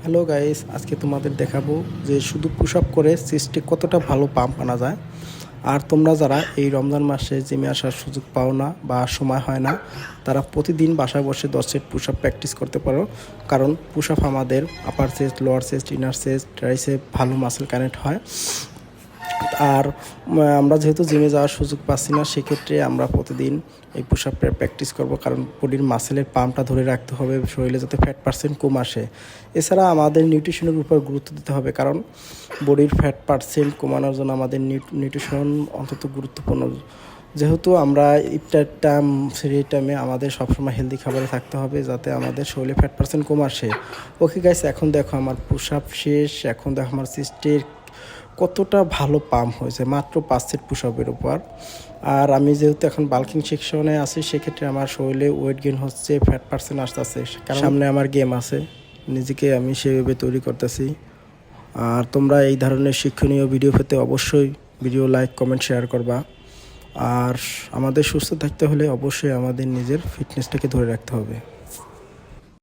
Hello guys, আজকে তোমাদের দেখাবো যে শুধু পুশ আপ করে চেস্টে কতটা ভালো পাম্প আনা যায়। আর তোমরা যারা এই রমজান মাসে জিমে আসার সুযোগ পাও না বা সময় হয় না, তারা প্রতিদিন বাসায় বসে 10 সেট পুশ আপ প্র্যাকটিস করতে পারো। কারণ পুশ আপ আমাদের আপার chest, lower chest, inner chest, tricep ভালো মাসেল কানেক্ট হয়। আর আমরা যেহেতু জিমে যাওয়ার সুযোগ পাচ্ছি না, সেক্ষেত্রে আমরা প্রতিদিন এই পুশ আপের প্র্যাকটিস করব। কারণ বডির মাসেলের পাম্পটা ধরে রাখতে হবে, শরীরে যাতে ফ্যাট পার্সেন্ট কম আসে। এছাড়া আমাদের নিউট্রিশনের উপর গুরুত্ব দিতে হবে, কারণ বডির ফ্যাট পার্সেন্ট কমানোর জন্য আমাদের নিউট্রিশন অন্তত গুরুত্বপূর্ণ। যেহেতু আমরা ইফতার টাইম সেই টাইমে আমাদের সবসময় হেলদি খাবারে থাকতে হবে, যাতে আমাদের শরীরে ফ্যাট পার্সেন্ট কম আসে। ওকে গাইস, এখন দেখো আমার পুশ আপ শেষ। এখন দেখো আমার চেস্টের কতটা ভালো পাম্প হয়েছে মাত্র 5 সেট পুশ আপের উপর। আর আমি যেহেতু এখন বাল্কিং সেকশনে আছি, সেক্ষেত্রে আমার শরীরে ওয়েট গেইন হচ্ছে, ফ্যাট পার্সেন্ট আসতেছে। কারণ সামনে আমার গেম আছে, নিজেকে আমি সেভাবে তৈরি করতেছি। আর তোমরা এই ধরনের শিক্ষণীয় ভিডিও পেতে অবশ্যই ভিডিও লাইক, কমেন্ট, শেয়ার করবা। আর আমাদের সুস্থ থাকতে হলে অবশ্যই আমাদের নিজের ফিটনেসটাকে ধরে রাখতে হবে।